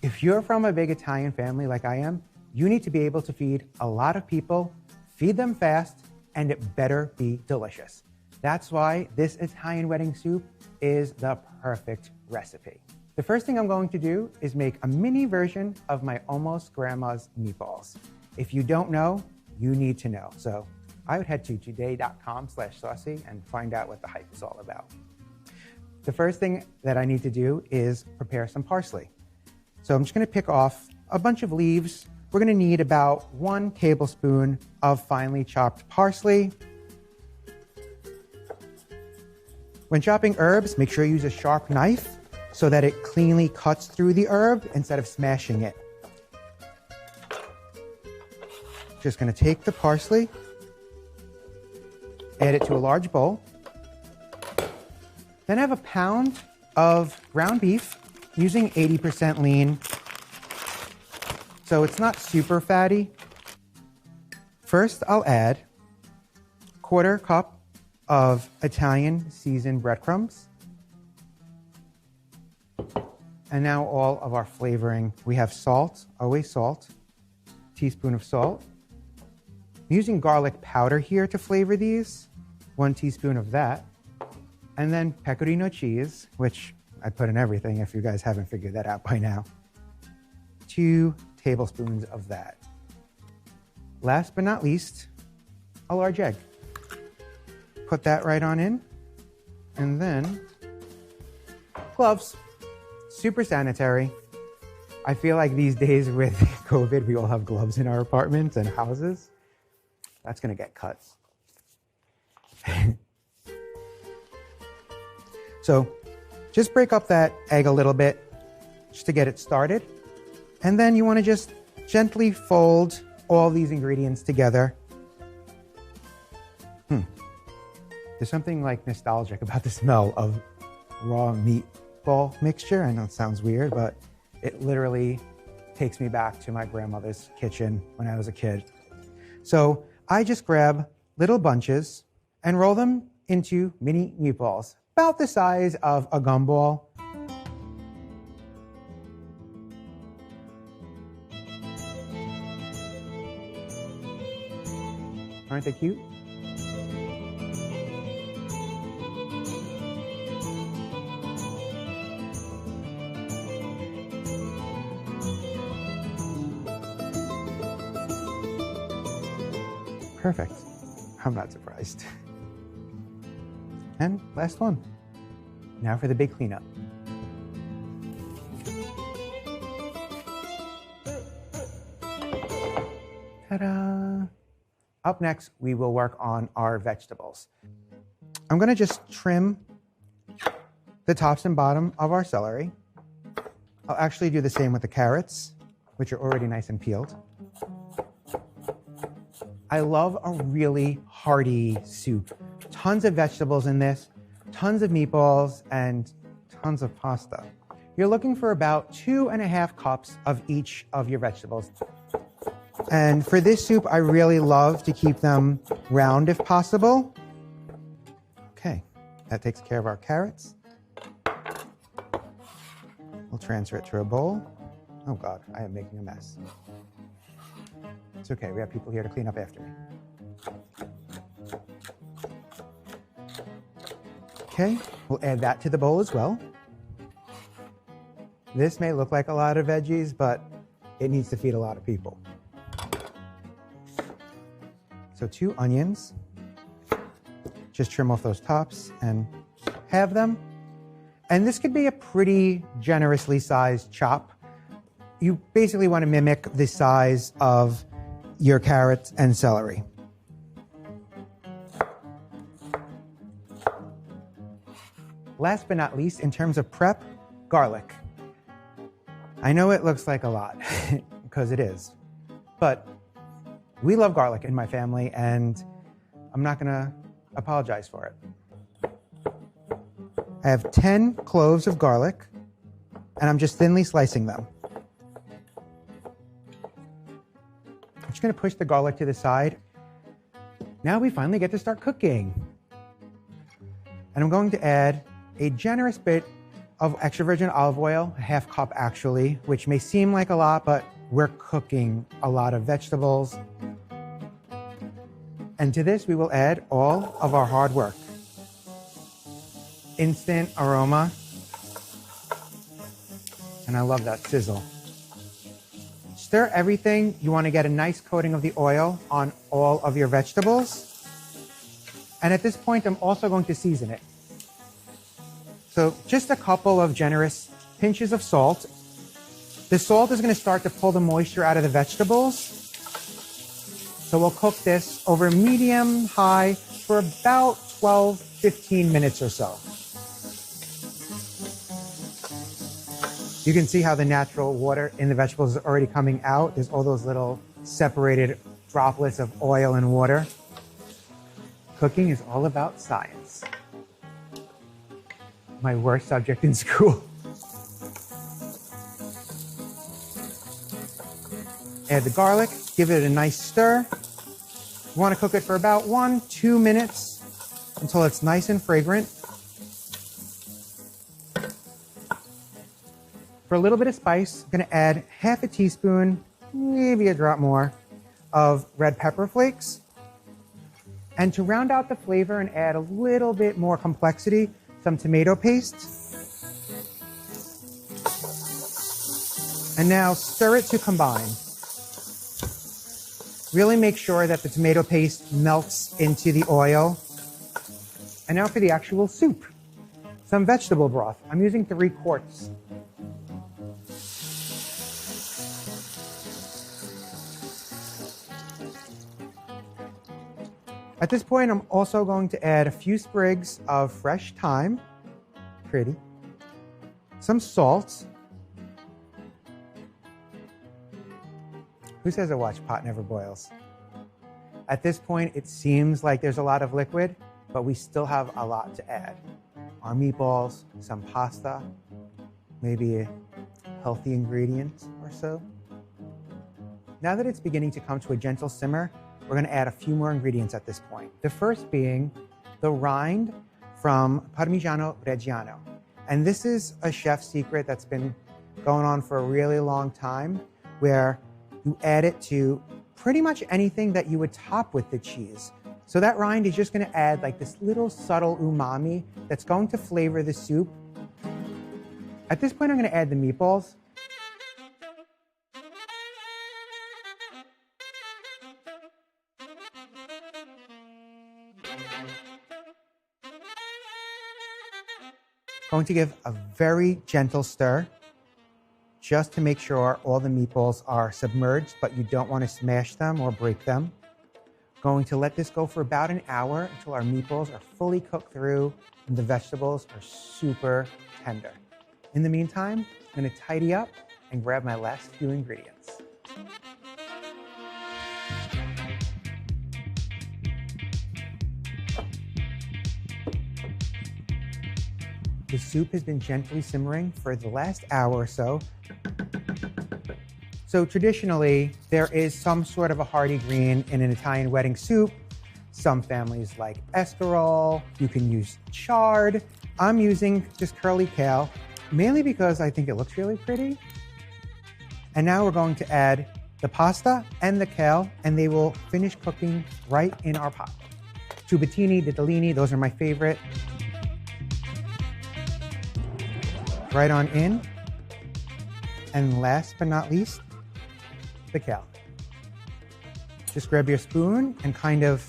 If you're from a big Italian family like I am, you need to be able to feed a lot of people, feed them fast, and it better be delicious. That's why this Italian wedding soup is the perfect recipe. The first thing I'm going to do is make a mini version of my almost grandma's meatballs. If you don't know, you need to know. So I would head to today.com/saucy and find out what the hype is all about. The first thing that I need to do is prepare some parsley. So I'm just gonna pick off a bunch of leaves. We're gonna need about 1 tablespoon of finely chopped parsley. When chopping herbs, make sure you use a sharp knife so that it cleanly cuts through the herb instead of smashing it. Just gonna take the parsley, add it to a large bowl. Then I have a pound of ground beef using 80% lean. So it's not super fatty. First, I'll add 1/4 cup of Italian seasoned breadcrumbs. And now all of our flavoring. We have salt, always salt, teaspoon of salt. I'm using garlic powder here to flavor these, 1 teaspoon of that. And then pecorino cheese, which I put in everything if you guys haven't figured that out by now. 2 tablespoons of that. Last but not least, a large egg. Put that right on in. And then gloves, super sanitary. I feel like these days with COVID, we all have gloves in our apartments and houses. That's gonna get cut. So just break up that egg a little bit just to get it started. And then you want to just gently fold all these ingredients together. There's something like nostalgic about the smell of raw meatball mixture. I know it sounds weird, but it literally takes me back to my grandmother's kitchen when I was a kid. So I just grab little bunches and roll them into mini meatballs, about the size of a gumball. Aren't they cute? Perfect. I'm not surprised. And last one. Now for the big cleanup. Ta-da! Up next, we will work on our vegetables. I'm gonna just trim the tops and bottom of our celery. I'll actually do the same with the carrots, which are already nice and peeled. I love a really hearty soup. Tons of vegetables in this, tons of meatballs, and tons of pasta. You're looking for about 2.5 cups of each of your vegetables. And for this soup, I really love to keep them round if possible. Okay, that takes care of our carrots. We'll transfer it to a bowl. Oh God, I am making a mess. It's okay, we have people here to clean up after me. Okay, we'll add that to the bowl as well. This may look like a lot of veggies, but it needs to feed a lot of people. So 2 onions. Just trim off those tops and have them. And this could be a pretty generously sized chop. You basically want to mimic the size of your carrots and celery. Last but not least, in terms of prep, garlic. I know it looks like a lot, because it is, but we love garlic in my family, and I'm not gonna apologize for it. I have 10 cloves of garlic, and I'm just thinly slicing them. I'm just gonna push the garlic to the side. Now we finally get to start cooking. And I'm going to add a generous bit of extra virgin olive oil, a half cup actually, which may seem like a lot, but we're cooking a lot of vegetables. And to this, we will add all of our hard work. Instant aroma. And I love that sizzle. Stir everything. You want to get a nice coating of the oil on all of your vegetables. And at this point, I'm also going to season it. So just a couple of generous pinches of salt. The salt is going to start to pull the moisture out of the vegetables. So we'll cook this over medium-high for about 12-15 minutes or so. You can see how the natural water in the vegetables is already coming out. There's all those little separated droplets of oil and water. Cooking is all about science. My worst subject in school. Add the garlic, give it a nice stir. You want to cook it for about 1-2 minutes until it's nice and fragrant. For a little bit of spice, I'm going to add half a teaspoon, maybe a drop more, of red pepper flakes. And to round out the flavor and add a little bit more complexity, some tomato paste. And now stir it to combine. Really make sure that the tomato paste melts into the oil. And now for the actual soup. Some vegetable broth. I'm using 3 quarts. At this point, I'm also going to add a few sprigs of fresh thyme, pretty, some salt. Who says a watch pot never boils? At this point, it seems like there's a lot of liquid, but we still have a lot to add. Our meatballs, some pasta, maybe a healthy ingredient or so. Now that it's beginning to come to a gentle simmer, we're going to add a few more ingredients at this point. The first being the rind from Parmigiano Reggiano. And this is a chef's secret that's been going on for a really long time, where you add it to pretty much anything that you would top with the cheese. So that rind is just going to add like this little subtle umami that's going to flavor the soup. At this point, I'm going to add the meatballs. Going to give a very gentle stir just to make sure all the meatballs are submerged, but you don't want to smash them or break them. Going to let this go for about an hour until our meatballs are fully cooked through and the vegetables are super tender. In the meantime, I'm going to tidy up and grab my last few ingredients. The soup has been gently simmering for the last hour or so. So traditionally, there is some sort of a hearty green in an Italian wedding soup. Some families like escarole. You can use chard. I'm using just curly kale, mainly because I think it looks really pretty. And now we're going to add the pasta and the kale, and they will finish cooking right in our pot. Tubettini, ditalini, those are my favorite. Right on in. And last but not least, the kale. Just grab your spoon and kind of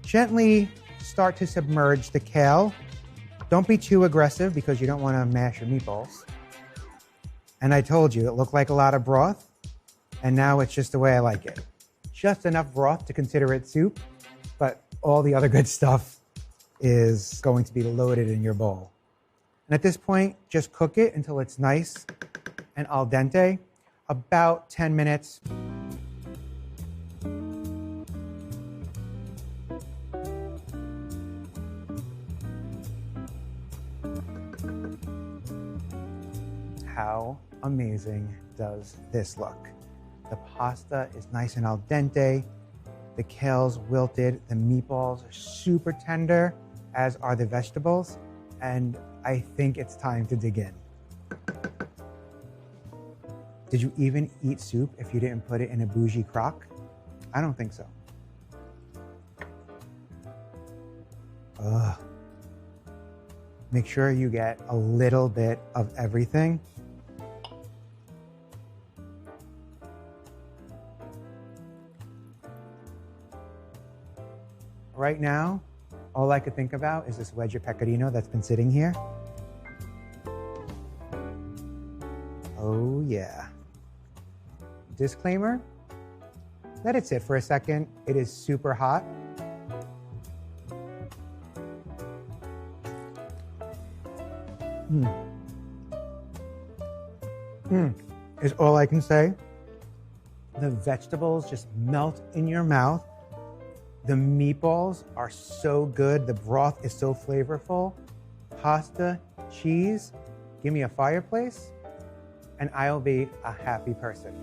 gently start to submerge the kale. Don't be too aggressive because you don't want to mash your meatballs. And I told you, it looked like a lot of broth, and now it's just the way I like it. Just enough broth to consider it soup, but all the other good stuff is going to be loaded in your bowl. And at this point, just cook it until it's nice and al dente, about 10 minutes. How amazing does this look? The pasta is nice and al dente, the kale's wilted, the meatballs are super tender, as are the vegetables. And I think it's time to dig in. Did you even eat soup if you didn't put it in a bougie crock? I don't think so. Ugh. Make sure you get a little bit of everything. Right now, all I could think about is this wedge of pecorino that's been sitting here. Oh yeah. Disclaimer, let it sit for a second. It is super hot. Is all I can say. The vegetables just melt in your mouth. The meatballs are so good. The broth is so flavorful. Pasta, cheese, give me a fireplace, and I'll be a happy person.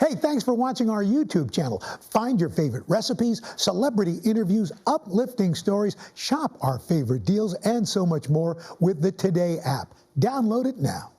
Hey, thanks for watching our YouTube channel. Find your favorite recipes, celebrity interviews, uplifting stories, shop our favorite deals, and so much more with the Today app. Download it now.